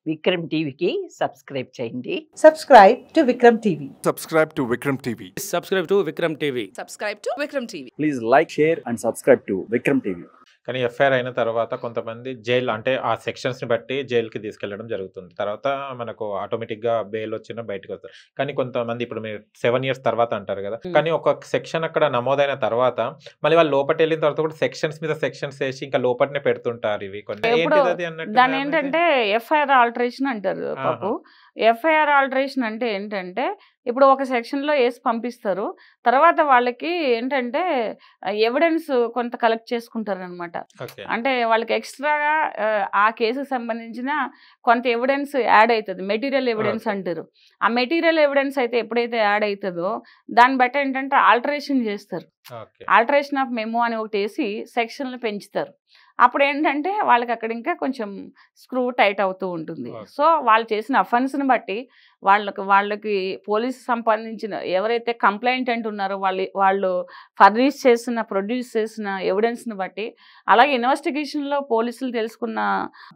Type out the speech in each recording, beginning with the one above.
విక్రమ్ టీవీకి సబ్స్క్రైబ్ చేయండి. Subscribe to Vikram TV. Subscribe to Vikram TV. Subscribe to Vikram TV. Subscribe to Vikram TV. Please like, share and subscribe to Vikram TV. కానీ FIR అయిన తర్వాత కొంతమంది jail అంటే ఆ సెక్షన్స్ని బట్టి జైలుకి తీసుకెళ్లడం జరుగుతుంది. తర్వాత మనకు ఆటోమేటిక్గా బెయిల్ వచ్చినా బయటకు వస్తారు. కానీ కొంతమంది ఇప్పుడు మీరు 7 years తర్వాత అంటారు కదా, కానీ ఒక సెక్షన్ అక్కడ నమోదైన తర్వాత మళ్ళీ వాళ్ళు లోపల వెళ్ళిన తర్వాత కూడా సెక్షన్స్ మీద సెక్షన్స్ వేసి ఇంకా లోపలనే పెడుతుంటారు. ఇవి కొన్ని దాని ఏంటంటే ఎఫ్ఐఆర్ ఆల్టరేషన్ అంటారు పాపు. ఎఫ్ఐఆర్ ఆల్టరేషన్ అంటే ఏంటంటే ఇప్పుడు ఒక సెక్షన్లో వేసి పంపిస్తారు, తర్వాత వాళ్ళకి ఏంటంటే ఎవిడెన్స్ కొంత కలెక్ట్ చేసుకుంటారు అనమాట. అంటే వాళ్ళకి ఎక్స్ట్రాగా ఆ కేసుకు సంబంధించిన కొంత ఎవిడెన్స్ యాడ్ అవుతుంది, మెటీరియల్ ఎవిడెన్స్ అంటారు. ఆ మెటీరియల్ ఎవిడెన్స్ అయితే ఎప్పుడైతే యాడ్ అవుతుందో దాన్ని బట్టి ఏంటంటే ఆల్టరేషన్ చేస్తారు. ఆల్టరేషన్ ఆఫ్ మెమో అని ఒకటి వేసి సెక్షన్లు పెంచుతారు. అప్పుడు ఏంటంటే వాళ్ళకి అక్కడ ఇంకా కొంచెం స్క్రూ టైట్ అవుతూ ఉంటుంది. సో వాళ్ళు చేసిన అఫెన్స్ని బట్టి వాళ్ళకి పోలీసు సంబంధించిన ఎవరైతే కంప్లైంటెంట్ ఉన్నారో వాళ్ళు ప్రొడ్యూస్ చేసిన ఎవిడెన్స్ని బట్టి, అలాగే ఇన్వెస్టిగేషన్లో పోలీసులు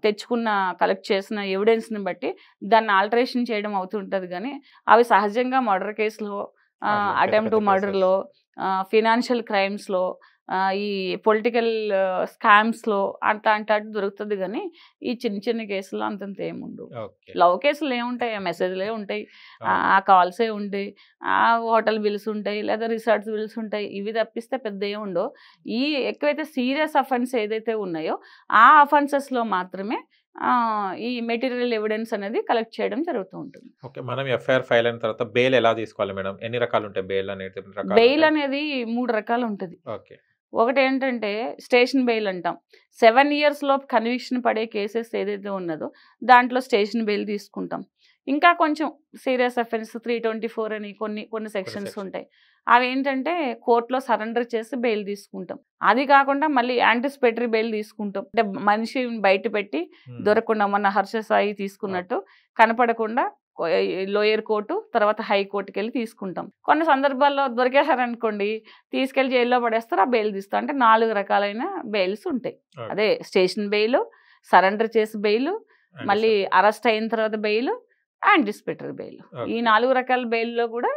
తెచ్చుకున్న కలెక్ట్ చేసిన ఎవిడెన్స్ని బట్టి దాన్ని ఆల్టరేషన్ చేయడం అవుతుంటుంది. కానీ అవి సహజంగా మర్డర్ కేసులో, అటెంప్ట్ టు మర్డర్లో, ఫినాన్షియల్ క్రైమ్స్లో, ఈ పొలిటికల్ స్కామ్స్లో అట్లా దొరుకుతుంది. కానీ ఈ చిన్న చిన్న కేసులో అంతంత ఏముండవు. లవ్ కేసులు ఏముంటాయి, మెసేజ్లే ఉంటాయి, ఆ కాల్సే ఉంటాయి, ఆ హోటల్ బిల్స్ ఉంటాయి, లేదా రిసార్ట్స్ బిల్స్ ఉంటాయి. ఇవి తప్పిస్తే పెద్ద ఏముండవు. ఈ ఎక్కువైతే సీరియస్ అఫెన్స్ ఏదైతే ఉన్నాయో ఆ అఫెన్సెస్లో మాత్రమే ఈ మెటీరియల్ ఎవిడెన్స్ అనేది కలెక్ట్ చేయడం జరుగుతూ ఉంటుంది. ఓకే, మనం ఎఫ్ఐఆర్ ఫైల్ అయిన తర్వాత బెయిల్ ఎలా తీసుకోవాలి మేడం? ఎన్ని రకాలు ఉంటాయి బెయిల్ అనేది? బెయిల్ అనేది 3 రకాలు ఉంటుంది. ఓకే, ఒకటి ఏంటంటే స్టేషన్ బెయిల్ అంటాం. 7 years లోపు కన్విక్షన్ పడే కేసెస్ ఏదైతే ఉన్నదో దాంట్లో స్టేషన్ బెయిల్ తీసుకుంటాం. ఇంకా కొంచెం సీరియస్ అఫెన్స్ 324 అని కొన్ని సెక్షన్స్ ఉంటాయి. అవి ఏంటంటే కోర్టులో సరెండర్ చేసి బెయిల్ తీసుకుంటాం. అది కాకుండా మళ్ళీ యాంటిసిపేటరీ బెయిల్ తీసుకుంటాం. అంటే మనిషి బయట పెట్టి దొరకకుండా, మొన్న హర్ష సాయి తీసుకున్నట్టు కనపడకుండా లోయర్ కోర్టు తర్వాత హైకోర్టుకి వెళ్ళి తీసుకుంటాం. కొన్ని సందర్భాల్లో దొరికేశారనుకోండి తీసుకెళ్లి జైల్లో పడేస్తారు, ఆ బెయిల్ తీస్తాం. అంటే 4 రకాలైన బెయిల్స్ ఉంటాయి. అదే స్టేషన్ బెయిల్, సరెండర్ చేసి బెయిల్, మళ్ళీ అరెస్ట్ అయిన తర్వాత బెయిల్, యాంటిసిపేటరీ బెయిల్. ఈ 4 రకాల బెయిల్లో కూడా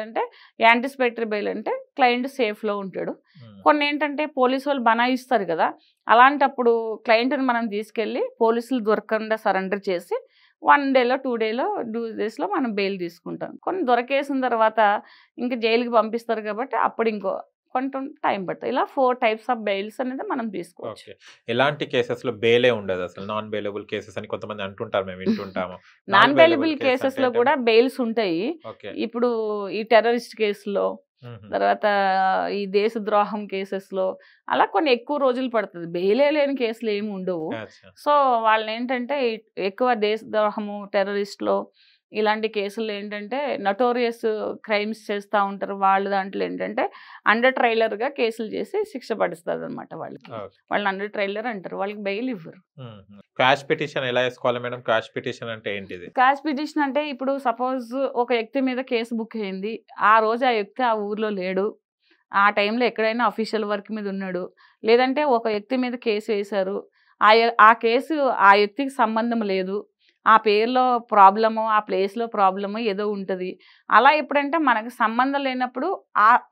అంటే యాంటిసిపేటరీ బెయిల్ అంటే క్లయింట్ సేఫ్లో ఉంటాడు. కొన్ని ఏంటంటే పోలీసు వాళ్ళు బనాయిస్తారు కదా, అలాంటప్పుడు క్లయింట్ని మనం తీసుకెళ్ళి పోలీసులు దొరకకుండా సరెండర్ చేసి 1 dayలో 2 daysలో మనం బెయిల్ తీసుకుంటాం. కొన్ని దొరకేసిన తర్వాత ఇంకా జైలుకి పంపిస్తారు కాబట్టి అప్పుడు కొంచెం టైం పడుతుంది. ఇలా 4 types ఆఫ్ బెయిల్స్ అనేది మనం తీసుకోవచ్చు. ఎలాంటి కేసెస్లో బెయిలే ఉండదు అసలు? నాన్ బెయిలబుల్ కేసెస్ అని కొంతమంది అంటుంటారు, మేము వింటుంటాము. నాన్ బెయిలబుల్ కేసెస్లో కూడా బెయిల్స్ ఉంటాయి. ఇప్పుడు ఈ టెర్రరిస్ట్ కేసులో, తర్వాత ఈ దేశద్రోహం కేసెస్లో అలా కొన్ని ఎక్కువ రోజులు పడుతుంది. బెయిలే లేని కేసులు ఏమి ఉండవు. సో వాళ్ళని ఏంటంటే ఎక్కువ దేశద్రోహము, టెర్రరిస్ట్లో ఇలాంటి కేసులు ఏంటంటే నటోరియస్ క్రైమ్స్ చేస్తూ ఉంటారు. వాళ్ళు దాంట్లో ఏంటంటే అండర్ ట్రైలర్గా కేసులు చేసి శిక్ష పడుస్తుంది అనమాట. వాళ్ళని అండర్ ట్రైలర్ అంటారు, వాళ్ళకి బెయిల్ ఇవ్వరు. క్వాష్ పిటిషన్ ఎలా వేసుకోవాలి మేడం? క్వాష్ పిటిషన్ అంటే ఏంటిది? క్వాష్ పిటిషన్ అంటే ఇప్పుడు సపోజ్ ఒక వ్యక్తి మీద కేసు బుక్ అయింది, ఆ రోజు ఆ వ్యక్తి ఆ ఊర్లో లేడు, ఆ టైంలో ఎక్కడైనా అఫీషియల్ వర్క్ మీద ఉన్నాడు, లేదంటే ఒక వ్యక్తి మీద కేసు వేశారు, ఆ కేసు ఆ వ్యక్తికి సంబంధం లేదు, ఆ పేరులో ప్రాబ్లము, ఆ ప్లేస్లో ప్రాబ్లము ఏదో ఉంటుంది. అలా ఎప్పుడంటే మనకు సంబంధం లేనప్పుడు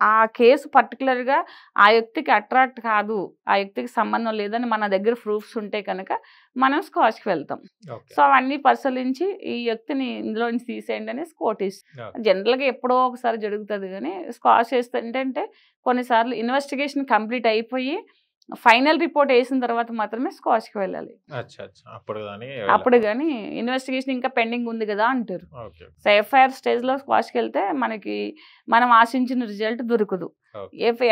ఆ కేసు పర్టికులర్గా ఆ వ్యక్తికి అట్రాక్ట్ కాదు, ఆ వ్యక్తికి సంబంధం లేదని మన దగ్గర ప్రూఫ్స్ ఉంటే కనుక మనం స్క్వాష్కి వెళ్తాం. సో అవన్నీ పరిశీలించి ఈ వ్యక్తిని ఇందులో నుంచి తీసేయండి అని కోర్టు ఇస్తుంది. జనరల్గా ఎప్పుడో ఒకసారి జరుగుతుంది. కానీ స్క్వాష్ చేస్తే ఏంటంటే కొన్నిసార్లు ఇన్వెస్టిగేషన్ కంప్లీట్ అయిపోయి ఫైనల్ రిపోర్ట్ వేసిన తర్వాత మాత్రమే స్క్వాష్కి వెళ్ళాలి. అప్పుడు కానీ ఇన్వెస్టిగేషన్ ఇంకా పెండింగ్ ఉంది కదా అంటారు. సో ఎఫ్ఐఆర్ స్టేజ్లో స్క్వాష్కి వెళ్తే మనం ఆశించిన రిజల్ట్ దొరకదు.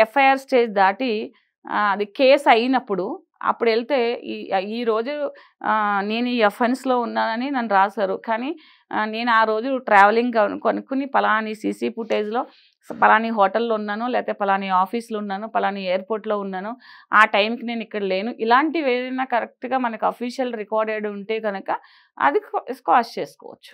ఎఫ్ఐఆర్ స్టేజ్ దాటి అది కేసు అయినప్పుడు అప్పుడు వెళ్తే ఈరోజు నేను ఈ అఫెన్స్లో ఉన్నానని నన్ను రాశారు, కానీ నేను ఆ రోజు ట్రావెలింగ్ కొనుక్కుని పలాని సీసీ ఫుటేజ్లో పలాని హోటల్లో ఉన్నాను, లేకపోతే పలాని ఆఫీస్లో ఉన్నాను, పలాని ఎయిర్పోర్ట్లో ఉన్నాను, ఆ టైంకి నేను ఇక్కడ లేను, ఇలాంటివి ఏదైనా కరెక్ట్గా మనకు అఫీషియల్ రికార్డెడ్ ఉంటే కనుక అది స్క్వాష్ చేసుకోవచ్చు.